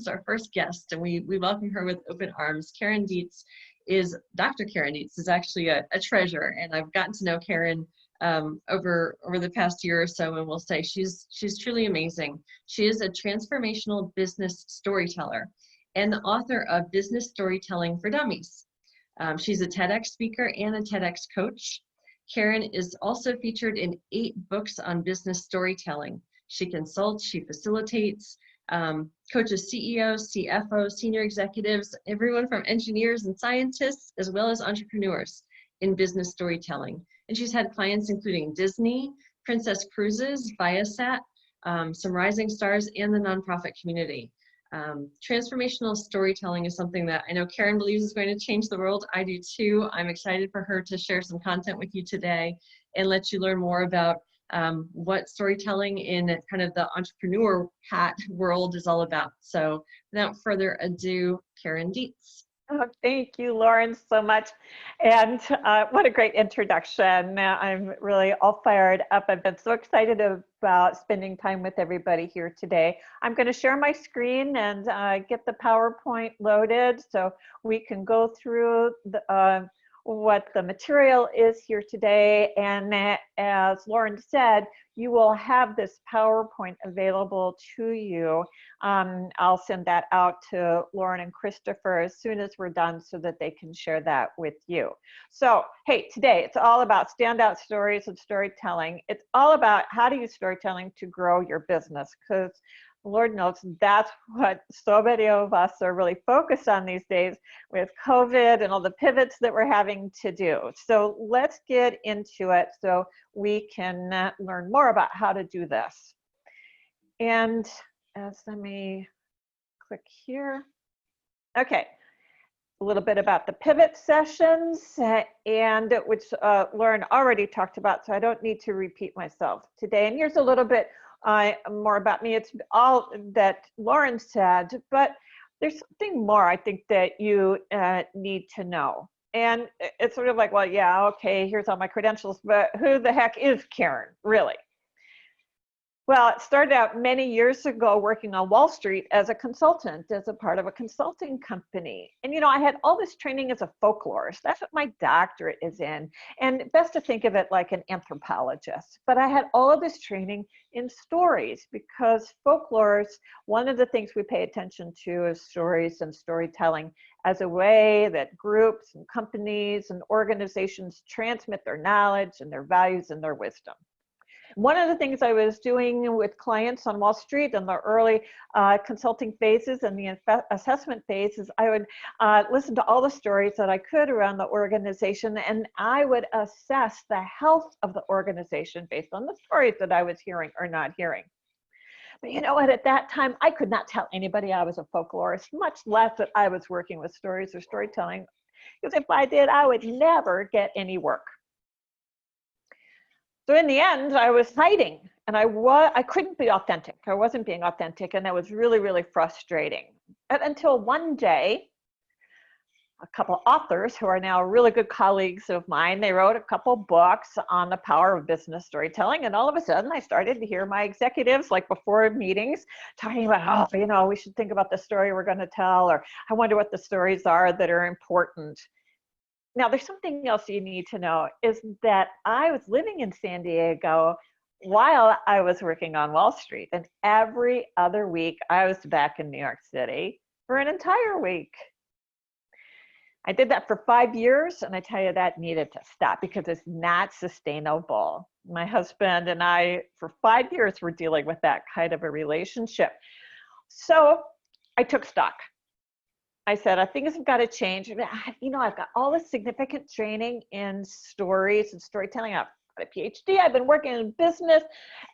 our first guest, and we welcome her with open arms. Dr. Karen Dietz is actually a treasure, and I've gotten to know Karen over the past year or so, and we'll say she's truly amazing. She is a transformational business storyteller and the author of Business Storytelling for Dummies. She's a TEDx speaker and a TEDx coach. Karen is also featured in 8 books on business storytelling. She consults, she facilitates, coaches CEOs, CFOs, senior executives, everyone from engineers and scientists, as well as entrepreneurs in business storytelling. And she's had clients including Disney, Princess Cruises, Viasat, some rising stars, and the nonprofit community. Transformational storytelling is something that I know Karen believes is going to change the world. I do too. I'm excited for her to share some content with you today and let you learn more about what storytelling in kind of the entrepreneur hat world is all about. So without further ado, Karen Dietz. Oh, thank you, Lauren, so much. And what a great introduction. I'm really all fired up. I've been so excited about spending time with everybody here today. I'm going to share my screen and get the PowerPoint loaded so we can go through what the material is here today. And as Lauren said, you will have this PowerPoint available to you. I'll send that out to Lauren and Christopher as soon as we're done so that they can share that with you. So, hey, today it's all about standout stories and storytelling. It's all about how to use storytelling to grow your business, because Lord knows that's what so many of us are really focused on these days with COVID and all the pivots that we're having to do. So let's get into it so we can learn more about how to do this. And let me click here. Okay, a little bit about the pivot sessions, and which Lauren already talked about, so I don't need to repeat myself today. And here's a little bit more about me. It's all that Lauren said, but there's something more I think that you need to know. And it's sort of like, well, yeah, okay, here's all my credentials, but who the heck is Karen, really? Well, it started out many years ago working on Wall Street as a consultant, as a part of a consulting company. And, you know, I had all this training as a folklorist. That's what my doctorate is in. And best to think of it like an anthropologist. But I had all of this training in stories, because folklorists, one of the things we pay attention to is stories and storytelling as a way that groups and companies and organizations transmit their knowledge and their values and their wisdom. One of the things I was doing with clients on Wall Street in the early consulting phases and the assessment phases, I would listen to all the stories that I could around the organization, and I would assess the health of the organization based on the stories that I was hearing or not hearing. But you know what, at that time, I could not tell anybody I was a folklorist, much less that I was working with stories or storytelling, because if I did, I would never get any work. So in the end, I was hiding, and I couldn't be authentic. I wasn't being authentic, and that was really, really frustrating. Until one day, a couple authors who are now really good colleagues of mine, they wrote a couple books on the power of business storytelling, and all of a sudden I started to hear my executives, like before meetings, talking about, oh, you know, we should think about the story we're going to tell, or I wonder what the stories are that are important. Now, there's something else you need to know, is that I was living in San Diego while I was working on Wall Street, and every other week I was back in New York City for an entire week. I did that for 5 years, and I tell you, that needed to stop because it's not sustainable. My husband and I, for 5 years, were dealing with that kind of a relationship. So I took stock. I said, I think it's got to change. You know, I've got all this significant training in stories and storytelling. I've got a PhD. I've been working in business,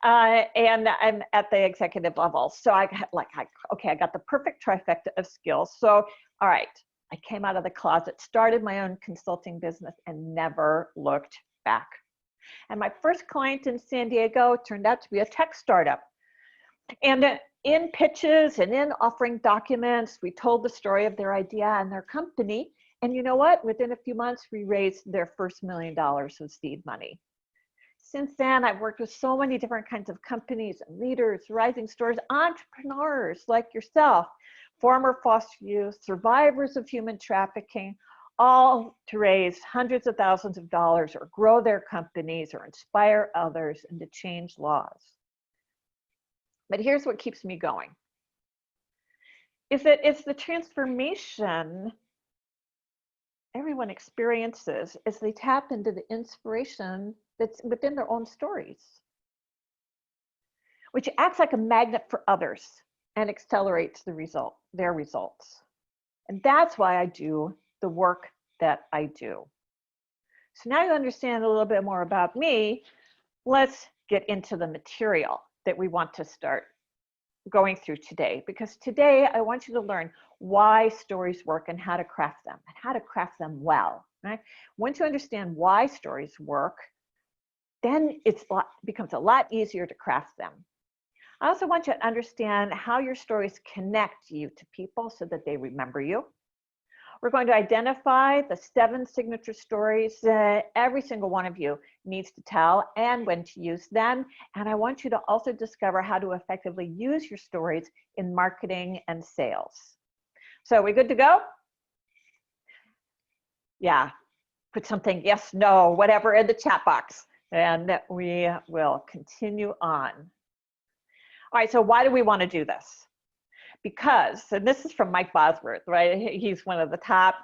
and I'm at the executive level. So I got okay, I got the perfect trifecta of skills. So, all right, I came out of the closet, started my own consulting business, and never looked back. And my first client in San Diego turned out to be a tech startup. And in pitches and in offering documents, we told the story of their idea and their company. And you know what? Within a few months, we raised their first $1 million of seed money. Since then, I've worked with so many different kinds of companies and leaders, rising stars, entrepreneurs like yourself, former foster youth, survivors of human trafficking, all to raise hundreds of thousands of dollars or grow their companies or inspire others and to change laws. But here's what keeps me going, is that it's the transformation everyone experiences as they tap into the inspiration that's within their own stories, which acts like a magnet for others and accelerates their results. And that's why I do the work that I do. So now you understand a little bit more about me. Let's get into the material that we want to start going through today, because today I want you to learn why stories work and how to craft them, and how to craft them well, right? Once you understand why stories work, then it becomes a lot easier to craft them. I also want you to understand how your stories connect you to people so that they remember you. We're going to identify the 7 signature stories that every single one of you needs to tell and when to use them. And I want you to also discover how to effectively use your stories in marketing and sales. So we good to go? Yeah, put something, yes, no, whatever in the chat box, and we will continue on. All right, so why do we want to do this? Because, and this is from Mike Bosworth, right? He's one of the top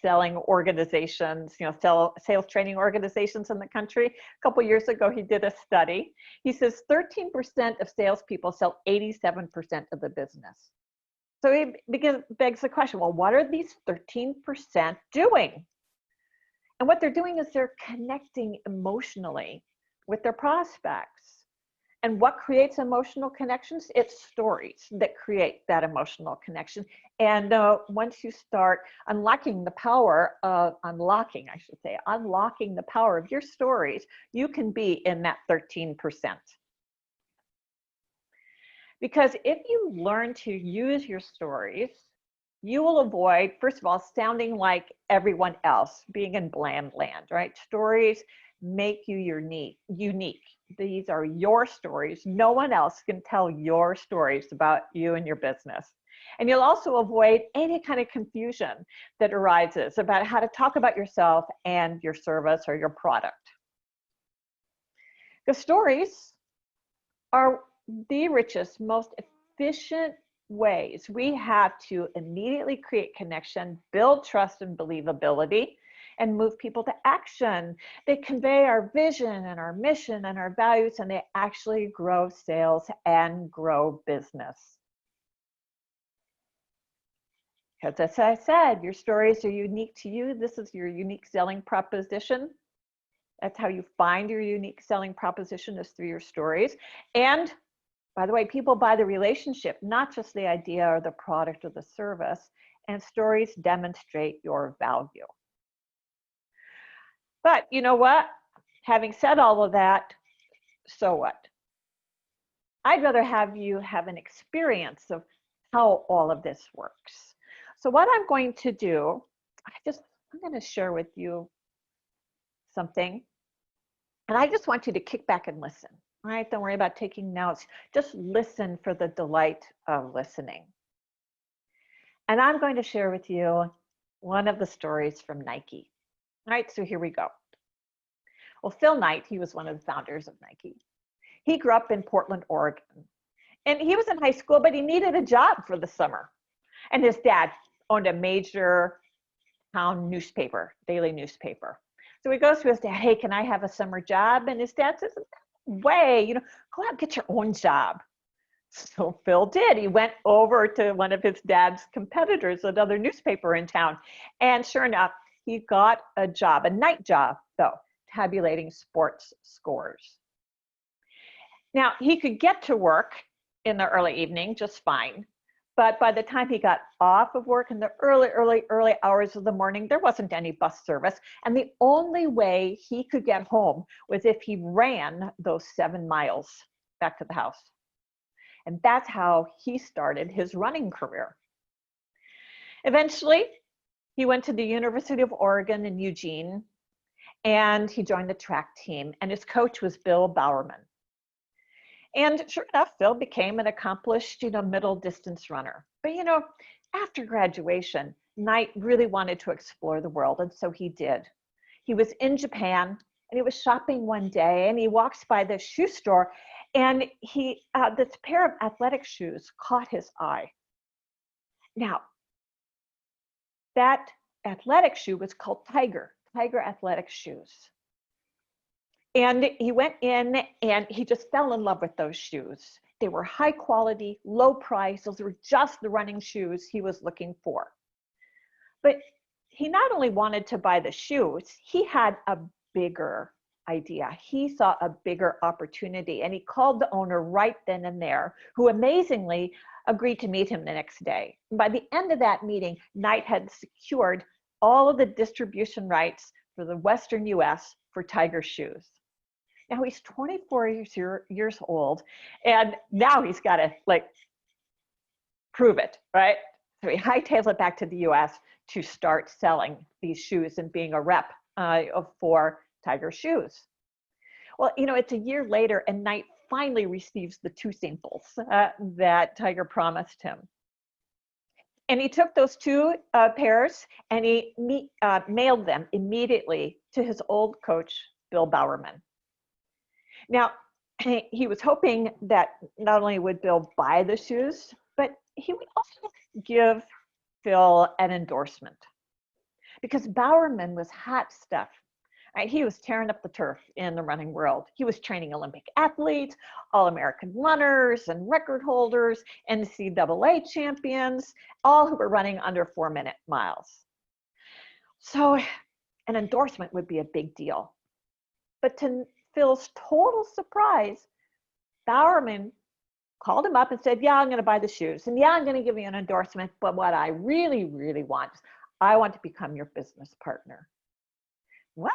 selling organizations, sales training organizations in the country. A couple years ago, he did a study. He says 13% of salespeople sell 87% of the business. So he begs the question, well, what are these 13% doing? And what they're doing is they're connecting emotionally with their prospects. And what creates emotional connections? It's stories that create that emotional connection. And once you start unlocking the power of, unlocking the power of your stories, you can be in that 13%. Because if you learn to use your stories, you will avoid, first of all, sounding like everyone else, being in bland land, right? Stories make you unique. These are your stories. No one else can tell your stories about you and your business. And you'll also avoid any kind of confusion that arises about how to talk about yourself and your service or your product. The stories are the richest, most efficient ways we have to immediately create connection, build trust and believability, and move people to action. They convey our vision and our mission and our values, and they actually grow sales and grow business. Because as I said, your stories are unique to you. This is your unique selling proposition. That's how you find your unique selling proposition, is through your stories. And by the way, people buy the relationship, not just the idea or the product or the service, and stories demonstrate your value. But you know what? Having said all of that, so what? I'd rather have you have an experience of how all of this works. So what I'm going to do, I'm going to share with you something. And I just want you to kick back and listen. All right, don't worry about taking notes. Just listen for the delight of listening. And I'm going to share with you one of the stories from Nike. All right, so here we go. Well, Phil Knight, he was one of the founders of Nike. He grew up in Portland, Oregon. And he was in high school, but he needed a job for the summer. And his dad owned a major town newspaper, daily newspaper. So he goes to his dad, hey, can I have a summer job? And his dad says, way, go out and get your own job. So Phil did. He went over to one of his dad's competitors, another newspaper in town. And sure enough, he got a job, a night job though, tabulating sports scores. Now, he could get to work in the early evening just fine. But by the time he got off of work in the early hours of the morning, there wasn't any bus service. And the only way he could get home was if he ran those 7 miles back to the house. And that's how he started his running career. Eventually, he went to the University of Oregon in Eugene, and he joined the track team. And his coach was Bill Bowerman. And sure enough, Phil became an accomplished, middle distance runner. But, after graduation, Knight really wanted to explore the world, and so he did. He was in Japan, and he was shopping one day, and he walks by the shoe store, and this pair of athletic shoes caught his eye. Now, that athletic shoe was called Tiger athletic shoes. And he went in and he just fell in love with those shoes. They were high quality, low price. Those were just the running shoes he was looking for. But he not only wanted to buy the shoes, he had a bigger idea. He saw a bigger opportunity, and he called the owner right then and there, who amazingly agreed to meet him the next day. By the end of that meeting, Knight had secured all of the distribution rights for the Western US for Tiger shoes. Now he's 24 years old, and now he's got to prove it, right? So he hightails it back to the US to start selling these shoes and being a rep for Tiger shoes. Well, it's a year later, and Knight finally receives the 2 samples that Tiger promised him. And he took those 2 pairs and he mailed them immediately to his old coach, Bill Bowerman. Now, he was hoping that not only would Bill buy the shoes, but he would also give Phil an endorsement, because Bowerman was hot stuff. Right? He was tearing up the turf in the running world. He was training Olympic athletes, All-American runners and record holders, NCAA champions, all who were running under 4-minute miles. So an endorsement would be a big deal. But to Phil's total surprise, Bowerman called him up and said, yeah, I'm going to buy the shoes. And yeah, I'm going to give you an endorsement. But what I really, really want is I want to become your business partner. What?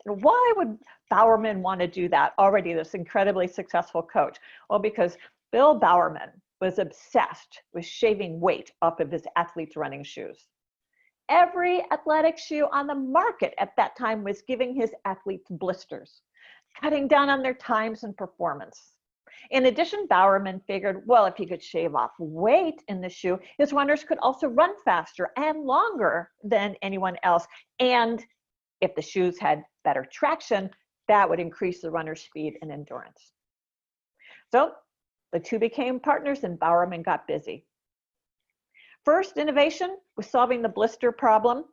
Why would Bowerman want to do that? Already this incredibly successful coach. Well, because Bill Bowerman was obsessed with shaving weight off of his athletes' running shoes. Every athletic shoe on the market at that time was giving his athletes blisters, cutting down on their times and performance. In addition, Bowerman figured, well, if he could shave off weight in the shoe, his runners could also run faster and longer than anyone else. And if the shoes had better traction, that would increase the runner's speed and endurance. So the 2 became partners, and Bowerman got busy. First innovation was solving the blister problem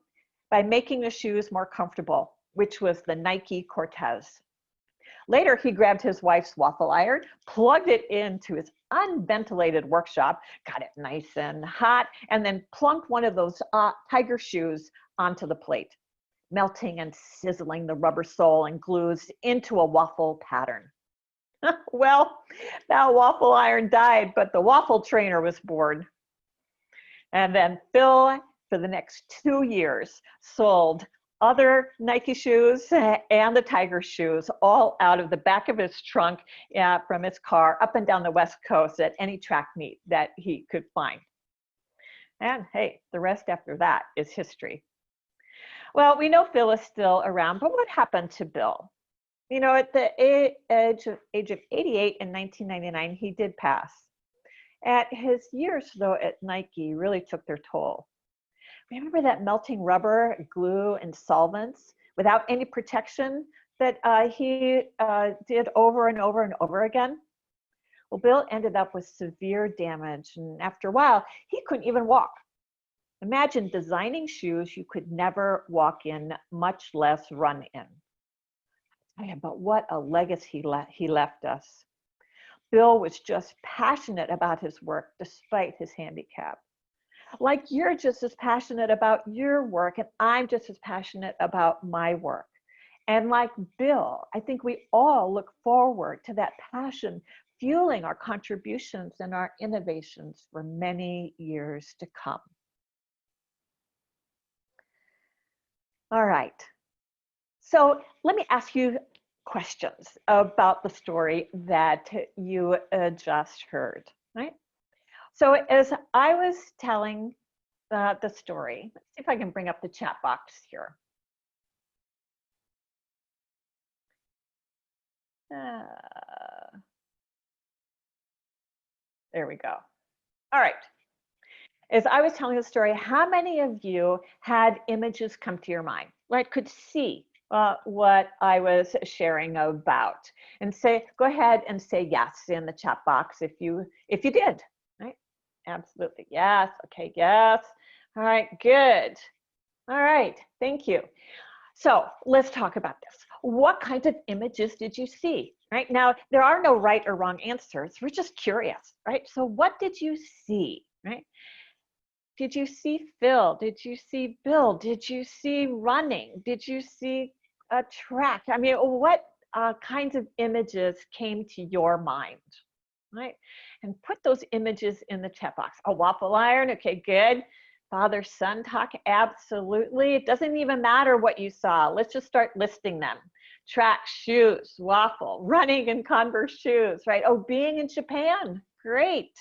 by making the shoes more comfortable, which was the Nike Cortez. Later, he grabbed his wife's waffle iron, plugged it into his unventilated workshop, got it nice and hot, and then plunked one of those Tiger shoes onto the plate, melting and sizzling the rubber sole and glues into a waffle pattern. Well, that waffle iron died, but the waffle trainer was born. And then Phil, for the next 2 years, sold other Nike shoes and the Tiger shoes all out of the back of his trunk from his car up and down the West Coast at any track meet that he could find. And hey, the rest after that is history. Well, we know Phil is still around, but what happened to Bill? At the age of 88 in 1999, he did pass. His years, though, at Nike really took their toll. Remember that melting rubber, glue, and solvents without any protection that he did over and over and over again? Well, Bill ended up with severe damage, and after a while, he couldn't even walk. Imagine designing shoes you could never walk in, much less run in. But what a legacy he left us. Bill was just passionate about his work despite his handicap. Like you're just as passionate about your work, and I'm just as passionate about my work. And like Bill, I think we all look forward to that passion fueling our contributions and our innovations for many years to come. All right. So let me ask you questions about the story that you just heard, right? So as I was telling the story, let's see if I can bring up the chat box here. There we go. All right. As I was telling the story, how many of you had images come to your mind, right? Could see what I was sharing about, and say, go ahead and say yes in the chat box if you did, right? Absolutely, yes. Okay, yes. All right, good. All right, thank you. So let's talk about this. What kinds of images did you see? Right now, there are no right or wrong answers. We're just curious, right? So what did you see, right? Did you see Phil? Did you see Bill? Did you see running? Did you see a track? I mean, what kinds of images came to your mind, right? And put those images in the chat box. A waffle iron, okay, good. Father-son talk, absolutely. It doesn't even matter what you saw. Let's just start listing them. Track, shoes, waffle, running in Converse shoes, right? Oh, being in Japan, great.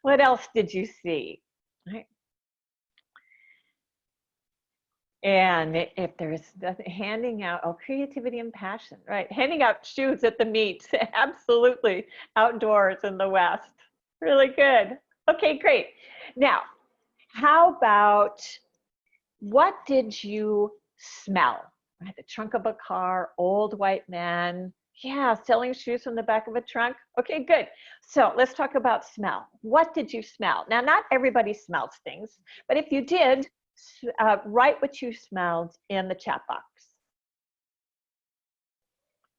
What else did you see, right? And if there's handing out, oh, creativity and passion, right? Handing out shoes at the meet, absolutely. Outdoors in the West, really good. Okay, great. Now, how about what did you smell? Right, the trunk of a car, old white man. Yeah, selling shoes from the back of a trunk. Okay, good. So let's talk about smell. What did you smell? Now, not everybody smells things, but if you did, write what you smelled in the chat box.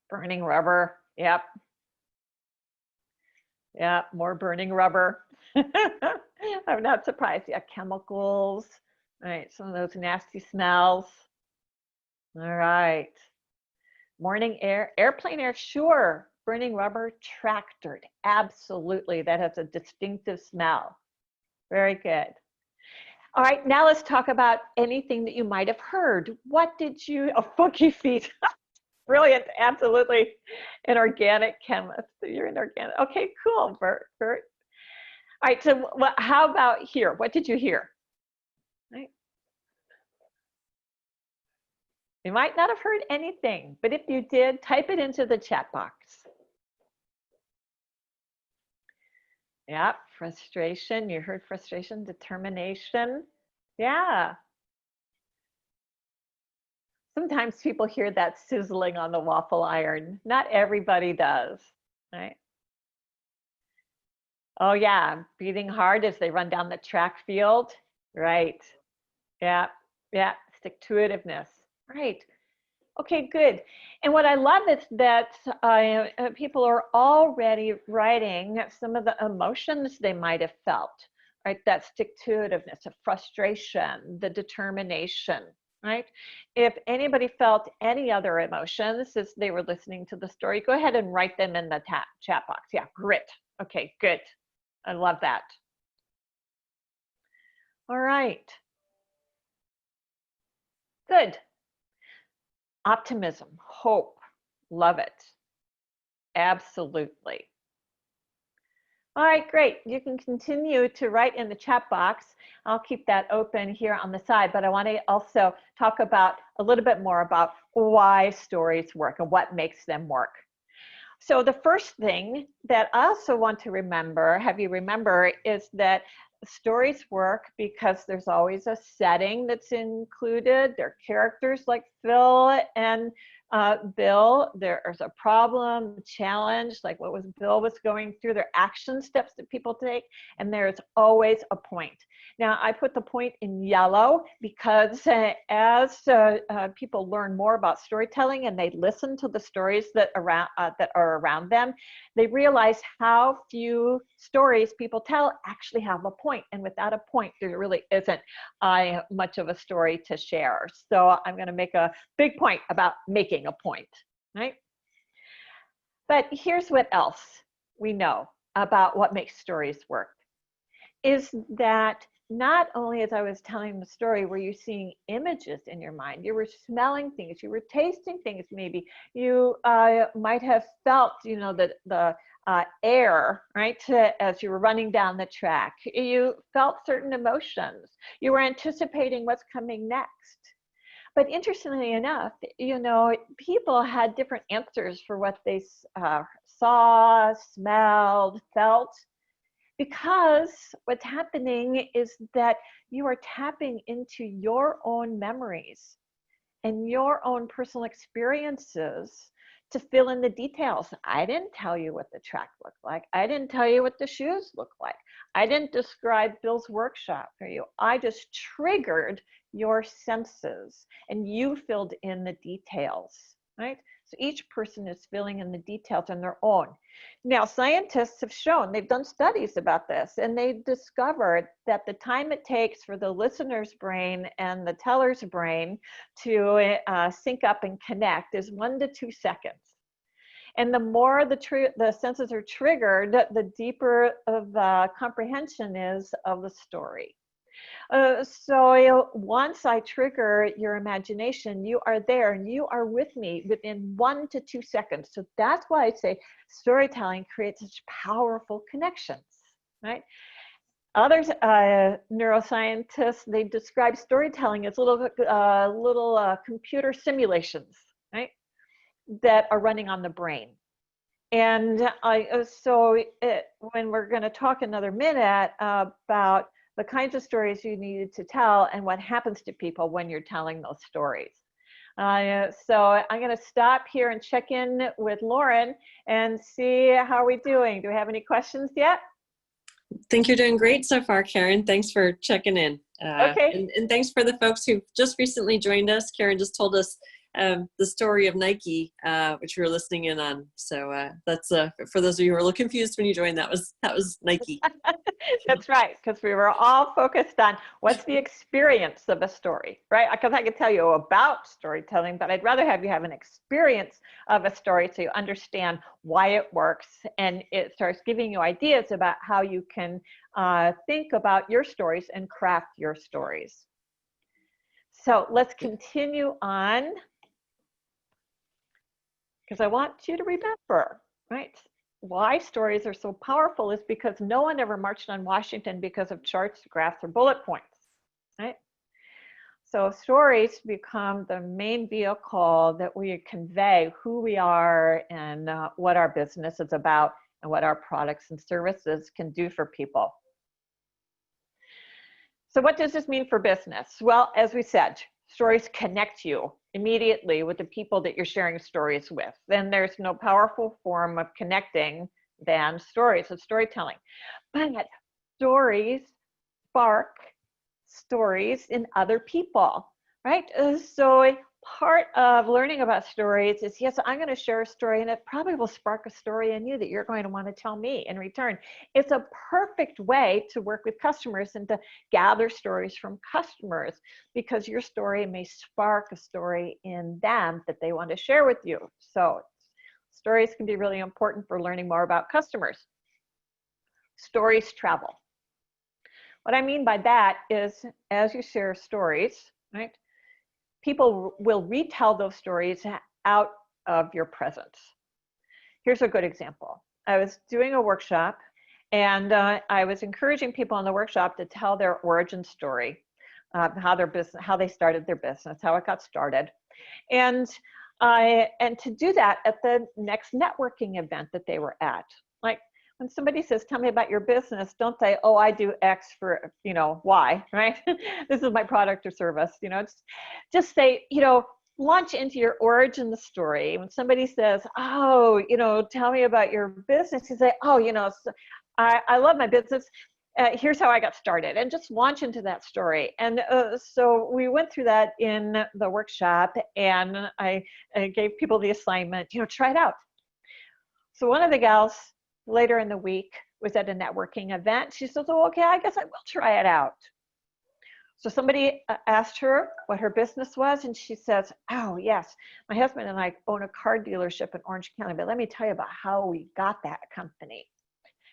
Burning rubber. Yep. Yeah, more burning rubber. I'm not surprised. Yeah, chemicals. All right, some of those nasty smells. All right. Morning air, airplane air, sure. Burning rubber, tractor, absolutely. That has a distinctive smell. Very good. All right, now let's talk about anything that you might have heard. What did you, oh, funky feet. Brilliant, absolutely. An organic chemist. You're an organic. Okay, cool, Bert. All right, so how about here? What did you hear? Right. You might not have heard anything, but if you did, type it into the chat box. Yeah, frustration. You heard frustration, determination. Yeah. Sometimes people hear that sizzling on the waffle iron. Not everybody does, right? Oh yeah, breathing hard as they run down the track field. Right. Yeah, yeah, stick-to-itiveness. Right. Okay, good. And what I love is that people are already writing some of the emotions they might have felt, right? That stick-to-itiveness, the frustration, the determination, right? If anybody felt any other emotions as they were listening to the story, go ahead and write them in the chat box. Yeah, grit. Okay, good. I love that. All right. Good. Optimism, hope, love it. Absolutely. All right, great. You can continue to write in the chat box. I'll keep that open here on the side, but I want to also talk about a little bit more about why stories work and what makes them work. So the first thing that I also want to have you remember is that stories work because there's always a setting that's included. There are characters like Phil and Bill. There's a problem, a challenge, like what was Bill was going through. There are action steps that people take, and there's always a point. Now, I put the point in yellow because as people learn more about storytelling and they listen to the stories that are around them, they realize how few stories people tell actually have a point. And without a point, there really isn't much of a story to share. So I'm going to make a big point about making a point, right? But here's what else we know about what makes stories work, is that not only as I was telling the story were you seeing images in your mind, you were smelling things, you were tasting things maybe, you might have felt, you know, the air, right, as you were running down the track. You felt certain emotions. You were anticipating what's coming next. But interestingly enough, you know, people had different answers for what they saw, smelled, felt, Because what's happening is that you are tapping into your own memories and your own personal experiences to fill in the details. I didn't tell you what the track looked like. I didn't tell you what the shoes looked like. I didn't describe Bill's workshop for you. I just triggered your senses and you filled in the details, right? So each person is filling in the details on their own. Now, scientists have shown, they've done studies about this, and they've discovered that the time it takes for the listener's brain and the teller's brain to sync up and connect is 1 to 2 seconds. And the more the senses are triggered, the deeper the comprehension is of the story. So once I trigger your imagination, you are there and you are with me within 1 to 2 seconds. So that's why I say storytelling creates such powerful connections, right? Others, neuroscientists, they describe storytelling as little computer simulations, right, that are running on the brain. And when we're going to talk another minute about the kinds of stories you need to tell and what happens to people when you're telling those stories. So I'm going to stop here and check in with Lauren and see how we're doing. Do we have any questions yet? I think you're doing great so far, Karen. Thanks for checking in. Okay. And thanks for the folks who just recently joined us. Karen just told us the story of Nike, which we were listening in on. So that's for those of you who were a little confused when you joined, that was Nike. That's right, because we were all focused on what's the experience of a story, right? Because I could tell you about storytelling, but I'd rather have you have an experience of a story so you understand why it works, and it starts giving you ideas about how you can think about your stories and craft your stories. So let's continue on, because I want you to remember, right? Why stories are so powerful is because no one ever marched on Washington because of charts, graphs, or bullet points, right? So stories become the main vehicle that we convey who we are and what our business is about and what our products and services can do for people. So what does this mean for business? Well, as we said, stories connect you immediately with the people that you're sharing stories with. Then there's no powerful form of connecting than stories of storytelling. But stories spark stories in other people, right? So part of learning about stories is, yes, I'm going to share a story and it probably will spark a story in you that you're going to want to tell me in return. It's a perfect way to work with customers and to gather stories from customers, because your story may spark a story in them that they want to share with you. So stories can be really important for learning more about customers. Stories travel. What I mean by that is, as you share stories, right, people will retell those stories out of your presence. Here's a good example. I was doing a workshop, and I was encouraging people in the workshop to tell their origin story, how they started their business, how it got started, and to do that at the next networking event that they were at. Like, when somebody says, tell me about your business, don't say, oh, I do X for, Y, right? This is my product or service, just say, launch into your origin story. When somebody says, oh, tell me about your business, you say, oh, I love my business. Here's how I got started, and just launch into that story. And so we went through that in the workshop, and I gave people the assignment, try it out. So one of the gals later in the week was at a networking event. She says, oh, okay, I guess I will try it out. So somebody asked her what her business was, and she says, oh, yes, my husband and I own a car dealership in Orange County, but let me tell you about how we got that company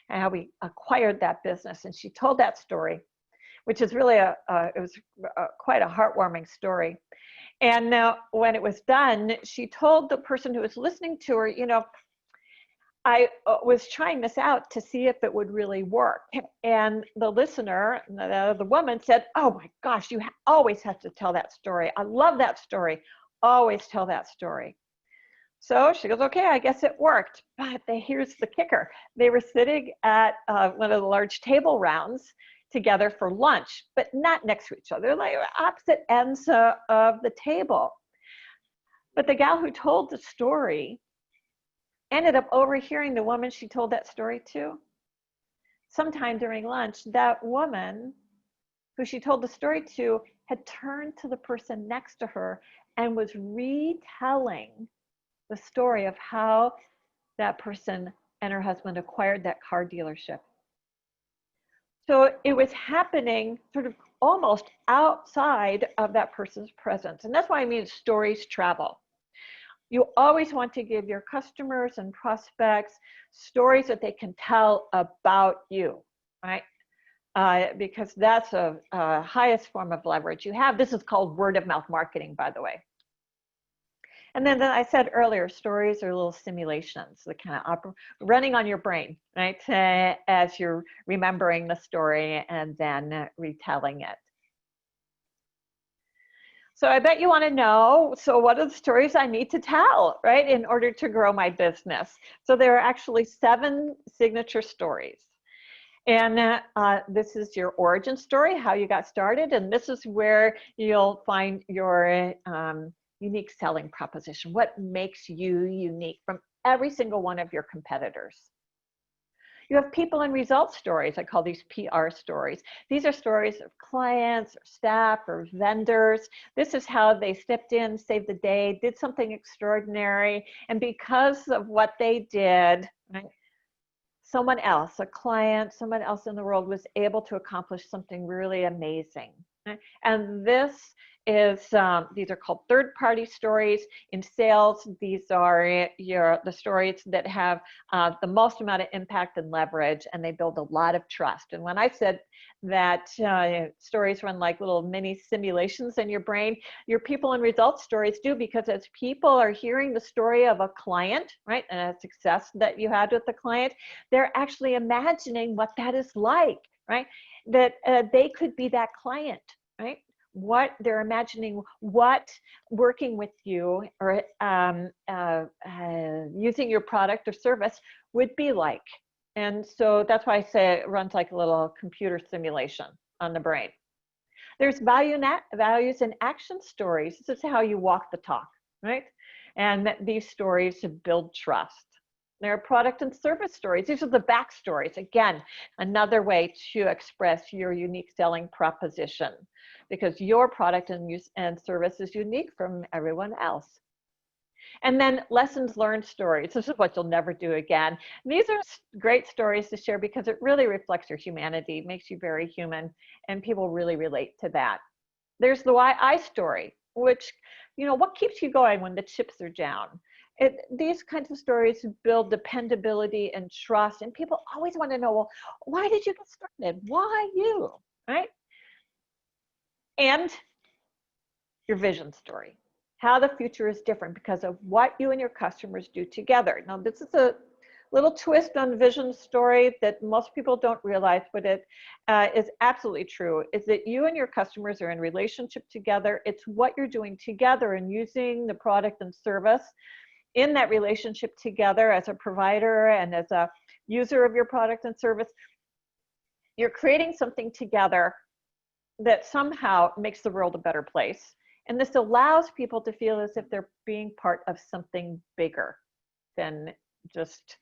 and how we acquired that business. And she told that story, which is really quite a heartwarming story. And when it was done, she told the person who was listening to her, I was trying this out to see if it would really work. And the listener, the woman, said, oh my gosh, you always have to tell that story. I love that story. Always tell that story. So she goes, okay, I guess it worked. But here's the kicker. They were sitting at one of the large table rounds together for lunch, but not next to each other, like opposite ends of the table. But the gal who told the story ended up overhearing the woman she told that story to. Sometime during lunch, that woman who she told the story to had turned to the person next to her and was retelling the story of how that person and her husband acquired that car dealership. So it was happening sort of almost outside of that person's presence. And that's why I mean stories travel. You always want to give your customers and prospects stories that they can tell about you, right? Because that's a highest form of leverage you have. This is called word of mouth marketing, by the way. And then I said earlier, stories are little simulations that kind of running on your brain, right? As you're remembering the story and then retelling it. So I bet you want to know, so what are the stories I need to tell, right, in order to grow my business? So there are actually 7 signature stories. And this is your origin story, how you got started. And this is where you'll find your unique selling proposition. What makes you unique from every single one of your competitors? You have people and results stories. I call these PR stories. These are stories of clients or staff or vendors. This is how they stepped in, saved the day, did something extraordinary. And because of what they did, right, someone else, a client, someone else in the world was able to accomplish something really amazing. Right? And this is, these are called third-party stories. In sales, these are the stories that have the most amount of impact and leverage, and they build a lot of trust. And when I said that stories run like little mini simulations in your brain, your people and results stories do, because as people are hearing the story of a client, right, and a success that you had with the client, they're actually imagining what that is like, right? That they could be that client, right? What they're imagining, what working with you or using your product or service would be like. And so that's why I say it runs like a little computer simulation on the brain. There's values and action stories. This is how you walk the talk, right? And these stories build trust. There are product and service stories. These are the backstories. Again, another way to express your unique selling proposition, because your product and service is unique from everyone else. And then lessons learned stories. This is what you'll never do again. And these are great stories to share because it really reflects your humanity, makes you very human, and people really relate to that. There's the why I story, which, you know, what keeps you going when the chips are down? These kinds of stories build dependability and trust, and people always want to know, well, why did you get started? Why you, right? And your vision story, how the future is different because of what you and your customers do together. Now, this is a little twist on vision story that most people don't realize, but it is absolutely true, is that you and your customers are in relationship together. It's what you're doing together and using the product and service in that relationship together as a provider and as a user of your product and service. You're creating something together that somehow makes the world a better place. And this allows people to feel as if they're being part of something bigger than just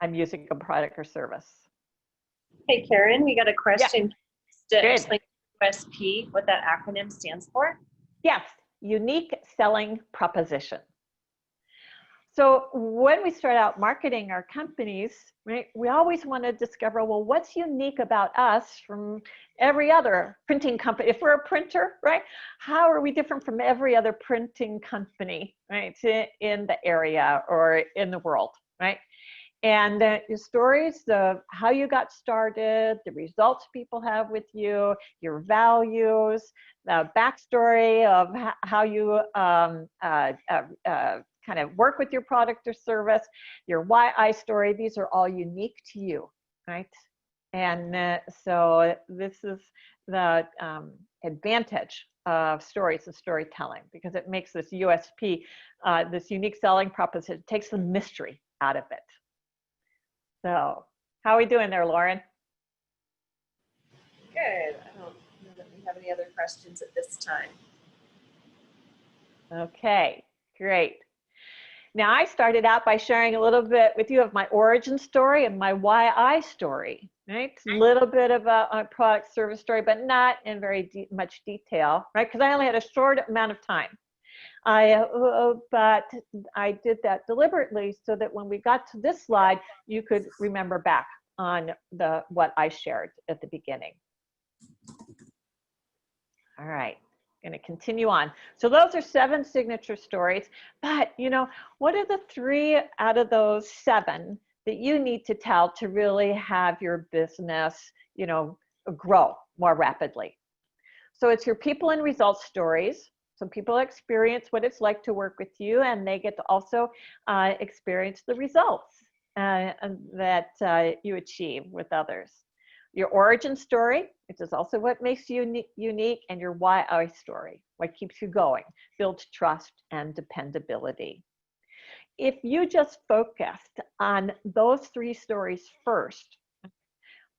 I'm using a product or service. Hey, Karen, we got a question. Yeah. To explain USP, what that acronym stands for? Yes, unique selling proposition. So when we start out marketing our companies, right, we always want to discover, well, what's unique about us from every other printing company? If we're a printer, right, how are we different from every other printing company, right, in the area or in the world, right? And your stories of how you got started, the results people have with you, your values, the backstory of how you kind of work with your product or service, your why I story, these are all unique to you, right? And so this is the advantage of stories and storytelling, because it makes this USP, this unique selling proposition, it takes the mystery out of it. So how are we doing there, Lauren? Good. I don't know that we have any other questions at this time. Okay, great. Now, I started out by sharing a little bit with you of my origin story and my why I story, right? A little bit of a product service story, but not in very much detail, right? Because I only had a short amount of time. But I did that deliberately so that when we got to this slide, you could remember back on what I shared at the beginning. All right. Going to continue on. So those are 7 signature stories, but what are the 3 out of those 7 that you need to tell to really have your business, grow more rapidly? So it's your people and results stories. So people experience what it's like to work with you, and they get to also experience the results that you achieve with others. Your origin story, which is also what makes you unique, and your why I story, what keeps you going, builds trust and dependability. If you just focused on those 3 stories first,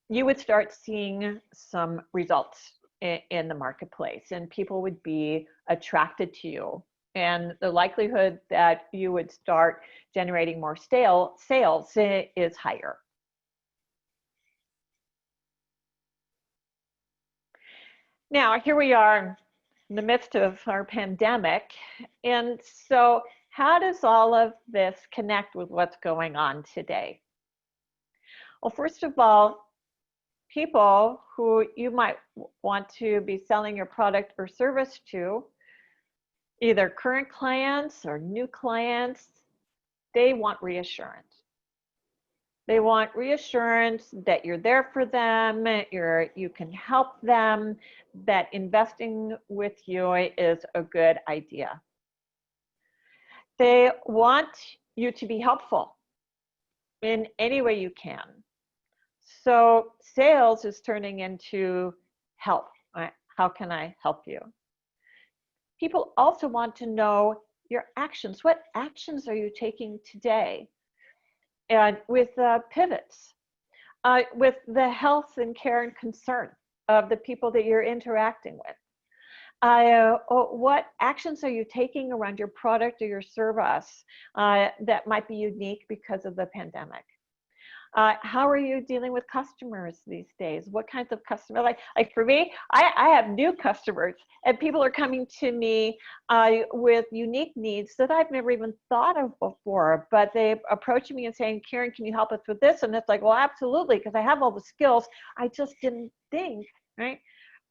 you would start seeing some results in the marketplace, and people would be attracted to you. And the likelihood that you would start generating more sales is higher. Now, here we are in the midst of our pandemic. And so how does all of this connect with what's going on today? Well, first of all, people who you might want to be selling your product or service to, either current clients or new clients, they want reassurance. They want reassurance that you're there for them, you can help them, that investing with you is a good idea. They want you to be helpful in any way you can. So sales is turning into help. How can I help you? People also want to know your actions. What actions are you taking today? And with pivots, with the health and care and concern of the people that you're interacting with. What actions are you taking around your product or your service that might be unique because of the pandemic? How are you dealing with customers these days? What kinds of customers? Like for me, I have new customers, and people are coming to me with unique needs that I've never even thought of before, but they approach me and saying, Karen, can you help us with this? And it's like, well, absolutely, because I have all the skills. I just didn't think, right,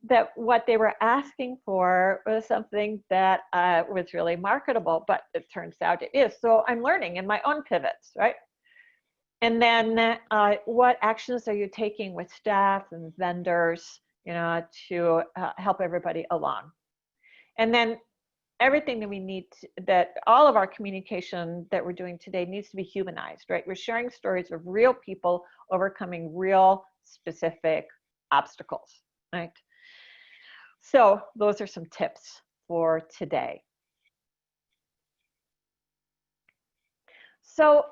that what they were asking for was something that was really marketable, but it turns out it is. So I'm learning in my own pivots, right? And then what actions are you taking with staff and vendors, to help everybody along? And then everything that we need, that all of our communication that we're doing today needs to be humanized, right? We're sharing stories of real people overcoming real specific obstacles, right? So those are some tips for today. So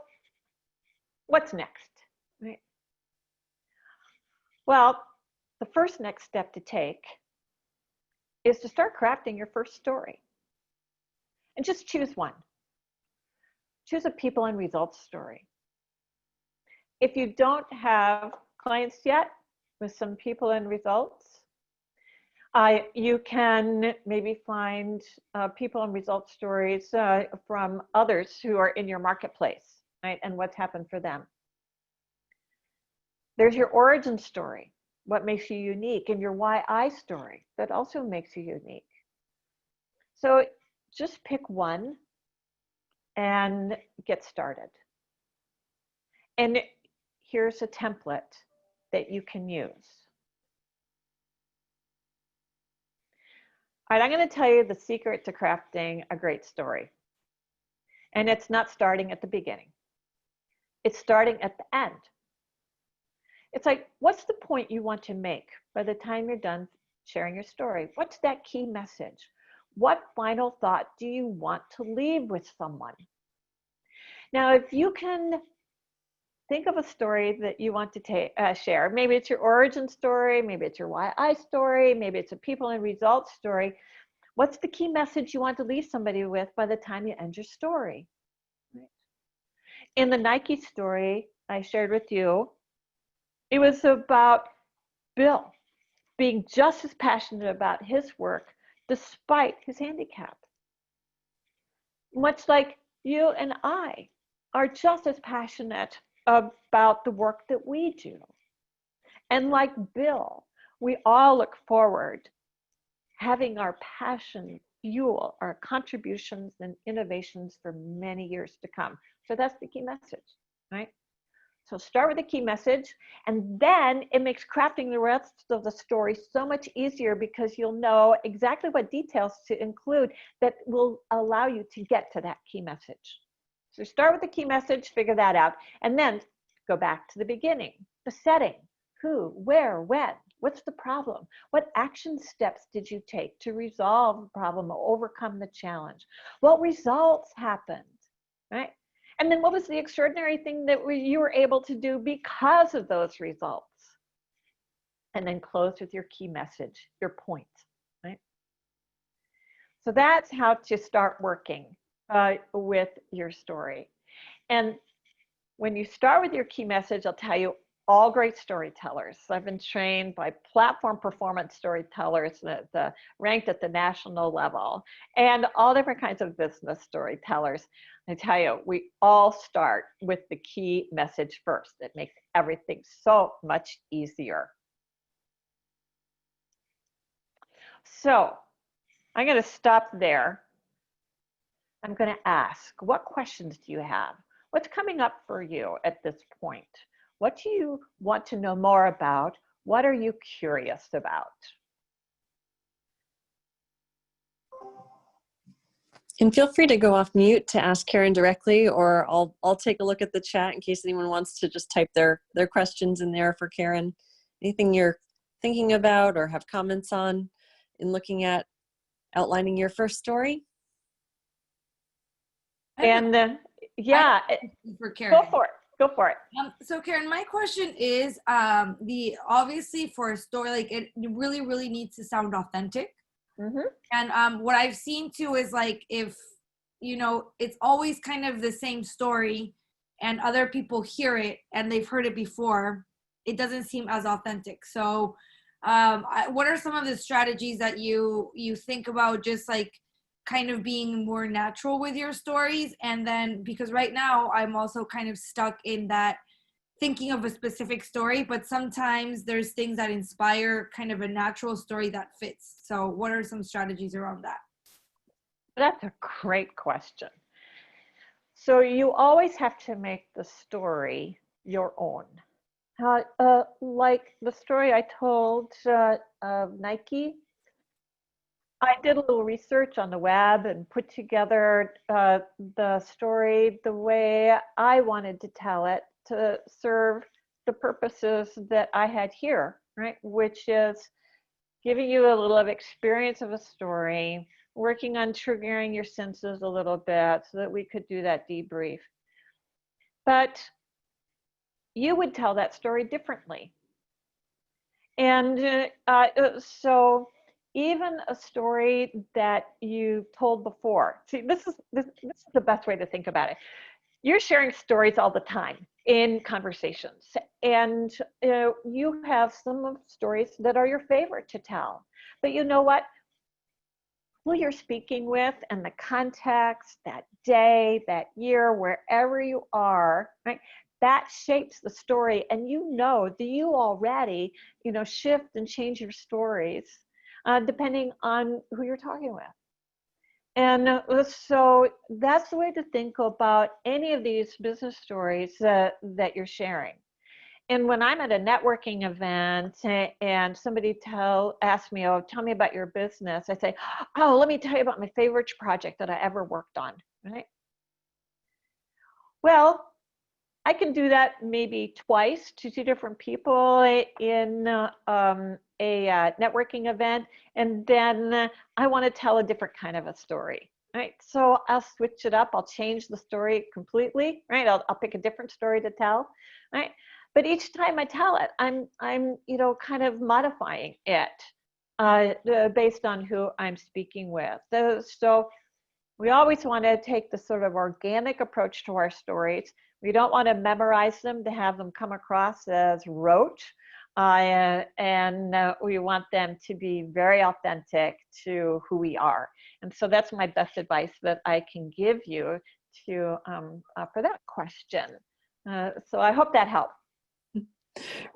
what's next? Right? Well, the first next step to take is to start crafting your first story. And just choose one. Choose a people and results story. If you don't have clients yet with some people and results, you can maybe find people and results stories from others who are in your marketplace, right? And what's happened for them. There's your origin story, what makes you unique, and your why I story that also makes you unique. So just pick one and get started. And here's a template that you can use. All right, I'm going to tell you the secret to crafting a great story. And it's not starting at the beginning. It's starting at the end. It's like, what's the point you want to make by the time you're done sharing your story? What's that key message? What final thought do you want to leave with someone? Now, if you can think of a story that you want to share, maybe it's your origin story, maybe it's your why I story, maybe it's a people and results story. What's the key message you want to leave somebody with by the time you end your story? Right. In the Nike story I shared with you, it was about Bill being just as passionate about his work despite his handicap. Much like you and I are just as passionate about the work that we do. And like Bill, we all look forward having our passion fuel our contributions and innovations for many years to come. So that's the key message, right? So start with the key message, and then it makes crafting the rest of the story so much easier because you'll know exactly what details to include that will allow you to get to that key message. So start with the key message, figure that out, and then go back to the beginning, the setting, who, where, when, what's the problem? What action steps did you take to resolve the problem or overcome the challenge? What results happened, right? And then what was the extraordinary thing that you were able to do because of those results? And then close with your key message, your point, right? So that's how to start working with your story. And when you start with your key message, I'll tell you, all great storytellers. I've been trained by platform performance storytellers that ranked at the national level, and all different kinds of business storytellers. I tell you, we all start with the key message first. It makes everything so much easier. So I'm going to stop there. I'm going to ask, what questions do you have? What's coming up for you at this point? What do you want to know more about? What are you curious about? And feel free to go off mute to ask Karen directly, or I'll take a look at the chat in case anyone wants to just type their questions in there for Karen. Anything you're thinking about or have comments on in looking at outlining your first story? And yeah, for Karen. Go for it. Go for it. So Karen, my question is, obviously for a story, like it really, really needs to sound authentic. Mm-hmm. And what I've seen too is like, if, you know, it's always kind of the same story and other people hear it and they've heard it before, it doesn't seem as authentic. So what are some of the strategies that you think about, just like kind of being more natural with your stories? And then, because right now I'm also kind of stuck in that thinking of a specific story, but sometimes there's things that inspire kind of a natural story that fits. So what are some strategies around that? That's a great question. So you always have to make the story your own. Like the story I told of Nike, I did a little research on the web and put together the story the way I wanted to tell it to serve the purposes that I had here, right? Which is giving you a little of experience of a story, working on triggering your senses a little bit so that we could do that debrief. But you would tell that story differently. And so even a story that you told before, see, this is the best way to think about it. You're sharing stories all the time in conversations, and you have some stories that are your favorite to tell. But you know what? Who you're speaking with and the context, that day, that year, wherever you are, right? That shapes the story, and you know that you already, shift and change your stories depending on who you're talking with. And so that's the way to think about any of these business stories that you're sharing. And when I'm at a networking event and somebody asks me, oh, tell me about your business, I say, oh, let me tell you about my favorite project that I ever worked on, right? Well, I can do that maybe twice to two different people in a networking event, and then I want to tell a different kind of a story, right? So I'll switch it up. I'll change the story completely, right? I'll pick a different story to tell, right? But each time I tell it, I'm kind of modifying it based on who I'm speaking with. So we always want to take the sort of organic approach to our stories. We don't want to memorize them to have them come across as rote. And we want them to be very authentic to who we are. And so that's my best advice that I can give you to for that question. So I hope that helped.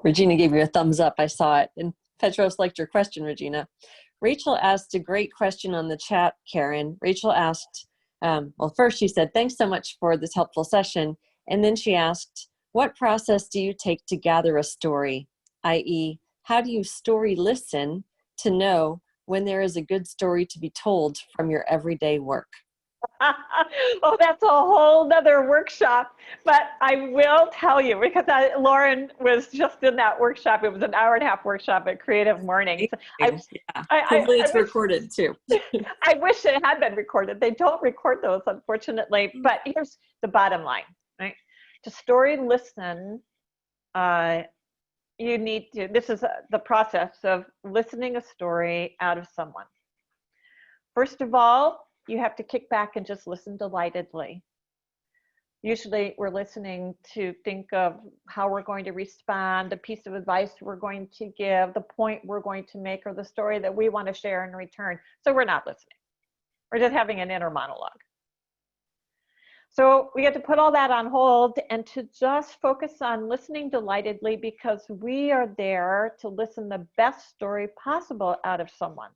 Regina gave you a thumbs up. I saw it. And Petros liked your question, Regina. Rachel asked a great question on the chat, Karen. Rachel asked, well, first she said, thanks so much for this helpful session. And then she asked, what process do you take to gather a story? I.e., how do you story listen to know when there is a good story to be told from your everyday work? Oh, that's a whole nother workshop. But I will tell you, because Lauren was just in that workshop. It was an 1.5-hour workshop at Creative Mornings. Hopefully it's recorded too. I wish it had been recorded. They don't record those, unfortunately. But here's the bottom line, right? To story listen, you need to, this is the process of listening a story out of someone. First of all, you have to kick back and just listen delightedly. Usually we're listening to think of how we're going to respond, the piece of advice we're going to give, the point we're going to make, or the story that we want to share in return. So we're not listening. We're just having an inner monologue. So we get to put all that on hold and to just focus on listening delightedly, because we are there to listen the best story possible out of someone.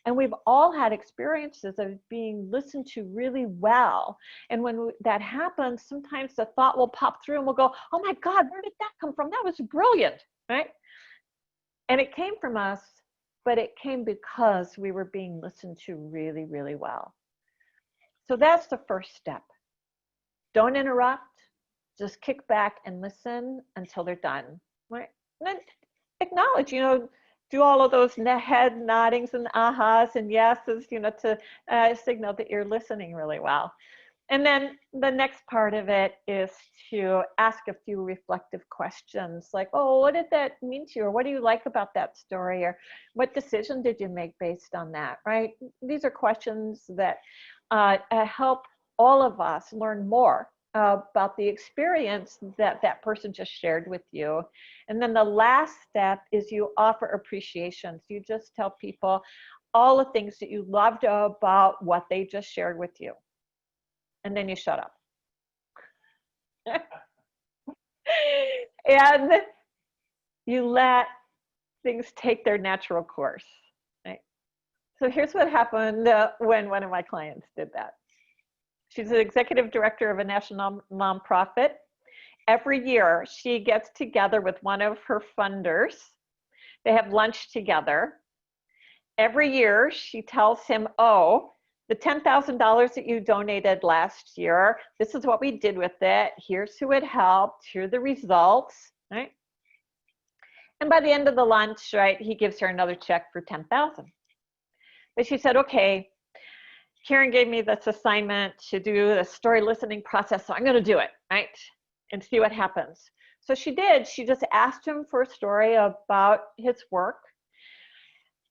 And we've all had experiences of being listened to really well. And when that happens, sometimes the thought will pop through and we'll go, oh my God, where did that come from? That was brilliant, right? And it came from us, but it came because we were being listened to really, really well. So that's the first step. Don't interrupt, just kick back and listen until they're done, right? And then acknowledge, do all of those head noddings and ahas and yeses, to signal that you're listening really well. And then the next part of it is to ask a few reflective questions like, oh, what did that mean to you? Or what do you like about that story? Or what decision did you make based on that, right? These are questions that help all of us learn more about the experience that that person just shared with you. And then the last step is you offer appreciation. So you just tell people all the things that you loved about what they just shared with you. And then you shut up. And you let things take their natural course. Right? So here's what happened when one of my clients did that. She's an executive director of a national nonprofit. Every year, she gets together with one of her funders. They have lunch together. Every year, she tells him, oh, the $10,000 that you donated last year, this is what we did with it. Here's who it helped. Here are the results, right? And by the end of the lunch, right, he gives her another check for $10,000. But she said, okay, Karen gave me this assignment to do the story listening process, so I'm going to do it, right? And see what happens. So she did. She just asked him for a story about his work.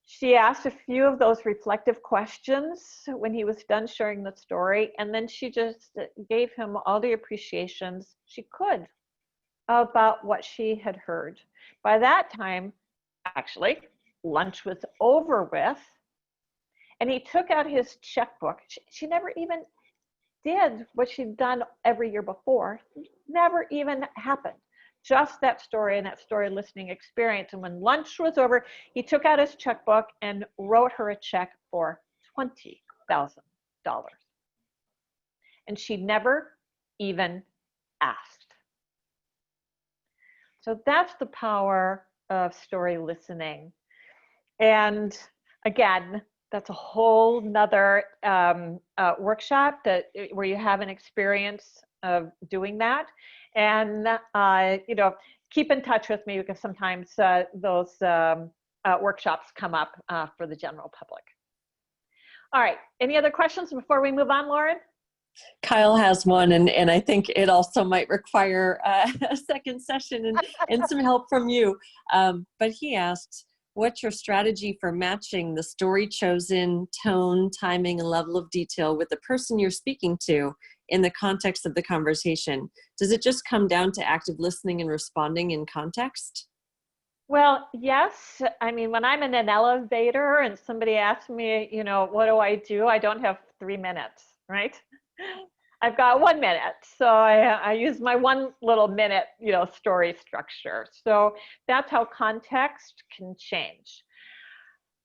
She asked a few of those reflective questions when he was done sharing the story, and then she just gave him all the appreciations she could about what she had heard. By that time, actually, lunch was over with. And he took out his checkbook. She never even did what she'd done every year before. Never even happened. Just that story and that story listening experience. And when lunch was over, he took out his checkbook and wrote her a check for $20,000. And she never even asked. So that's the power of story listening. And again, that's a whole nother workshop where you have an experience of doing that. And, keep in touch with me because sometimes those workshops come up for the general public. All right, any other questions before we move on, Lauren? Kyle has one, and I think it also might require a second session and some help from you. But he asked, what's your strategy for matching the story chosen, tone, timing, and level of detail with the person you're speaking to in the context of the conversation? Does it just come down to active listening and responding in context? Well, yes. I mean, when I'm in an elevator and somebody asks me, what do? I don't have 3 minutes, right? I've got 1 minute. So I use my 1 little minute, story structure. So that's how context can change.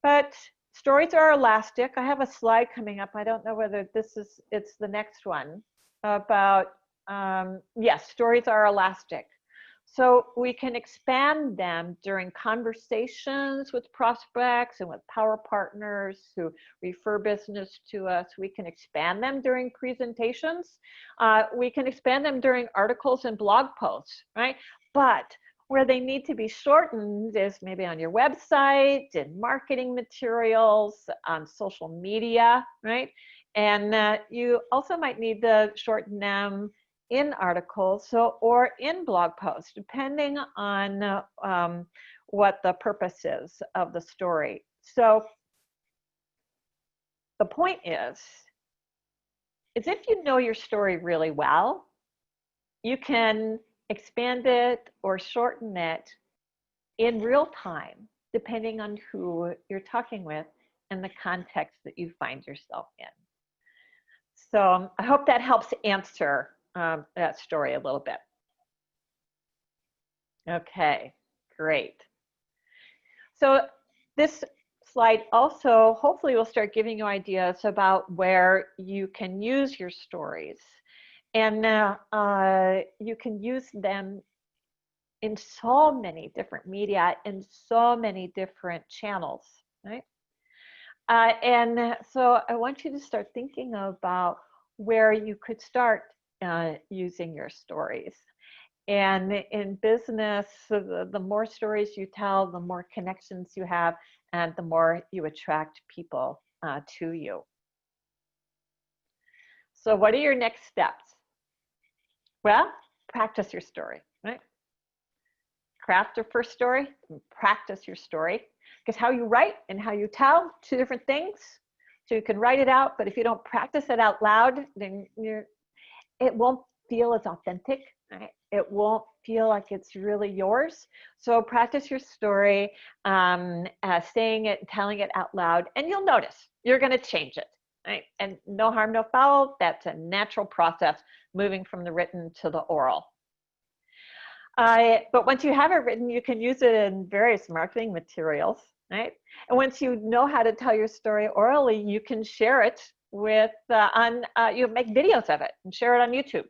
But stories are elastic. I have a slide coming up. I don't know whether it's the next one about, yes, stories are elastic. So we can expand them during conversations with prospects and with power partners who refer business to us. We can expand them during presentations. We can expand them during articles and blog posts, right? But where they need to be shortened is maybe on your website, in marketing materials, on social media, right? And you also might need to shorten them in articles or in blog posts, depending on what the purpose is of the story. So the point is if you know your story really well, you can expand it or shorten it in real time, depending on who you're talking with and the context that you find yourself in. So I hope that helps answer that story a little bit. Okay, great. So this slide also hopefully will start giving you ideas about where you can use your stories. And you can use them in so many different media, in so many different channels, right? And so I want you to start thinking about where you could start using your stories. And in business, the more stories you tell, the more connections you have, and the more you attract people to you. So what are your next steps? Well, practice your story, right? Craft your first story, and practice your story. Because how you write and how you tell, 2 different things. So you can write it out, but if you don't practice it out loud, then it won't feel as authentic, right? It won't feel like it's really yours. So practice your story, saying it, telling it out loud, and you'll notice you're going to change it, right? And no harm, no foul. That's a natural process, moving from the written to the oral. But once you have it written, you can use it in various marketing materials, right? And once you know how to tell your story orally, you can share it with you make videos of it and share it on YouTube.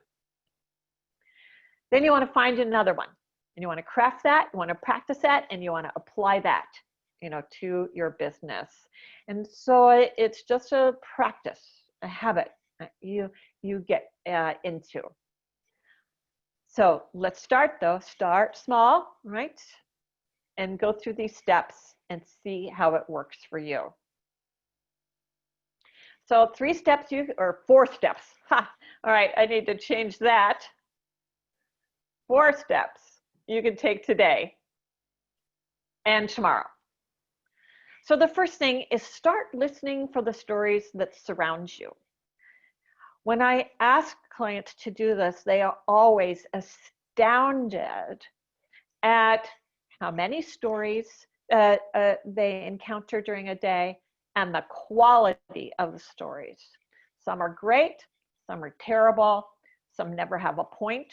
Then you want to find another one, and you want to craft that, you want to practice that, and you want to apply that, to your business. And so it's just a practice, a habit you get into. So let's start though. Start small, right? And go through these steps and see how it works for you. So 3 steps or 4 steps. Ha! All right, I need to change that. 4 steps you can take today and tomorrow. So the first thing is start listening for the stories that surround you. When I ask clients to do this, they are always astounded at how many stories they encounter during a day and the quality of the stories. Some are great, some are terrible, some never have a point.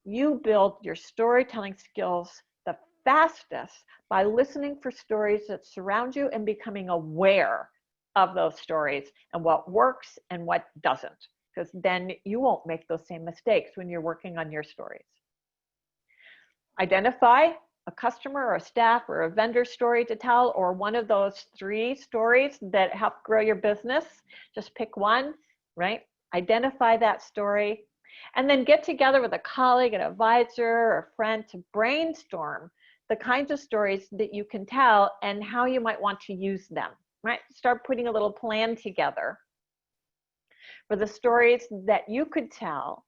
You build your storytelling skills the fastest by listening for stories that surround you and becoming aware of those stories and what works and what doesn't, because then you won't make those same mistakes when you're working on your stories. Identify a customer or a staff or a vendor story to tell, or one of those 3 stories that help grow your business. Just pick one, right? Identify that story And then get together with a colleague, an advisor, or a friend to brainstorm the kinds of stories that you can tell and how you might want to use them, right? Start putting a little plan together for the stories that you could tell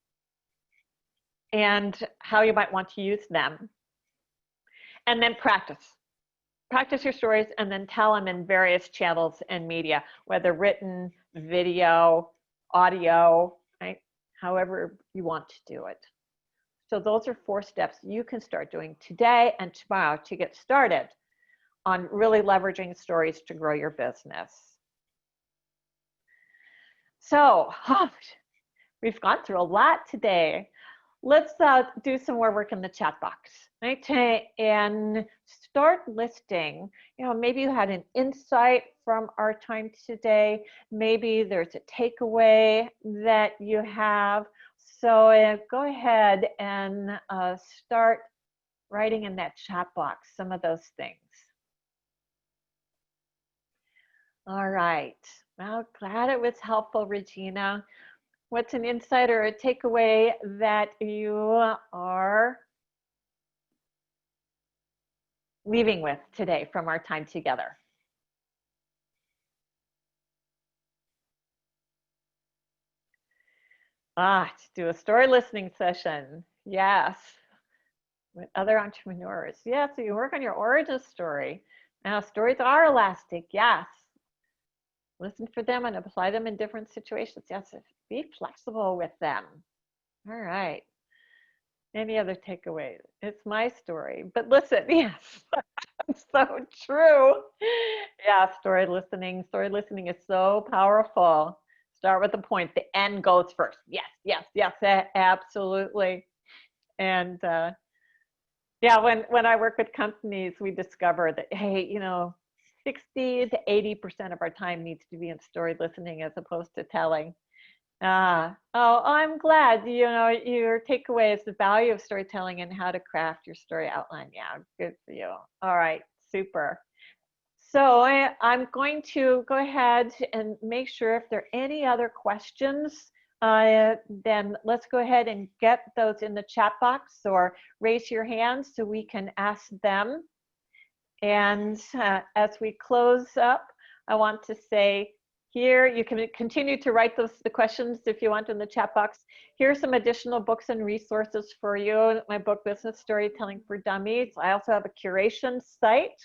and how you might want to use them. And then practice. Practice your stories and then tell them in various channels and media, whether written, video, audio, right? However you want to do it. So those are 4 steps you can start doing today and tomorrow to get started on really leveraging stories to grow your business. So we've gone through a lot today. Let's do some more work in the chat box, right? And start listing, maybe you had an insight from our time today. Maybe there's a takeaway that you have. So go ahead and start writing in that chat box some of those things. All right. Well, glad it was helpful, Regina. What's an insight or a takeaway that you are leaving with today from our time together? To do a story listening session. Yes. With other entrepreneurs. Yeah, so you work on your origin story. Now, stories are elastic. Yes. Listen for them and apply them in different situations. Yes, be flexible with them. All right. Any other takeaways? It's my story. But listen, yes, so true. Yeah, story listening. Story listening is so powerful. Start with the point. The end goes first. Yes, yes, yes, absolutely. And yeah, when I work with companies, we discover that, hey, 60 to 80% of our time needs to be in story listening as opposed to telling. I'm glad, your takeaway is the value of storytelling and how to craft your story outline. Yeah, good for you. All right, super. So I'm going to go ahead and make sure if there are any other questions, then let's go ahead and get those in the chat box or raise your hands so we can ask them. And as we close up, I want to say here, you can continue to write the questions if you want in the chat box. Here's some additional books and resources for you. My book, Business Storytelling for Dummies. I also have a curation site,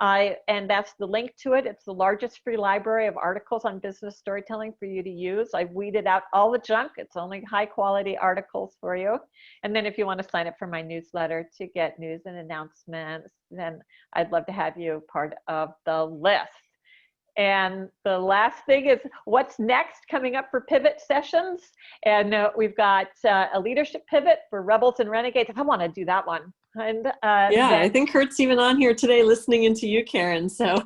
and that's the link to it. It's the largest free library of articles on business storytelling for you to use. I've weeded out all the junk. It's only high quality articles for you. And then if you want to sign up for my newsletter to get news and announcements, then I'd love to have you part of the list. And the last thing is what's next coming up for pivot sessions. And we've got a leadership pivot for rebels and renegades. I want to do that one. And yeah, I think Kurt's even on here today listening into you, Karen. So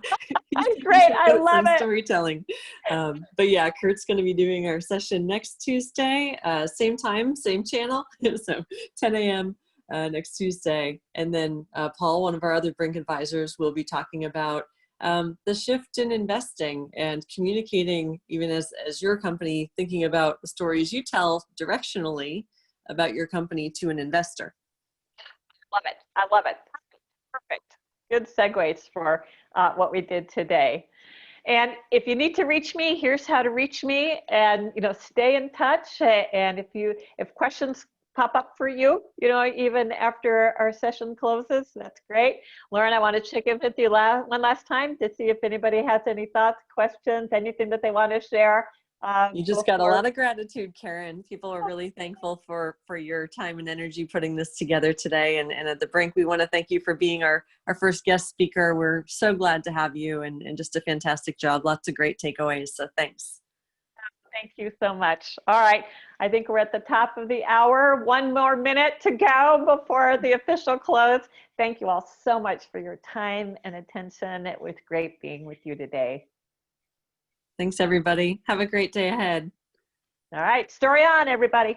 great. I love it. Storytelling. But yeah, Kurt's going to be doing our session next Tuesday, same time, same channel. So 10 a.m. Next Tuesday. And then Paul, one of our other Brink advisors, will be talking about the shift in investing and communicating, even as your company, thinking about the stories you tell directionally about your company to an investor. Love it. I love it. Perfect. Good segues for what we did today. And if you need to reach me, here's how to reach me, and stay in touch. And if questions pop up for you, even after our session closes, that's great. Lauren, I want to check in with you one last time to see if anybody has any thoughts, questions, anything that they want to share. You just got a lot of gratitude, Karen. People are really thankful for your time and energy putting this together today. And at the Brink, we want to thank you for being our first guest speaker. We're so glad to have you, and just a fantastic job. Lots of great takeaways. So thanks. Thank you so much. All right. I think we're at the top of the hour. 1 more minute to go before the official close. Thank you all so much for your time and attention. It was great being with you today. Thanks, everybody. Have a great day ahead. All right. Story on, everybody.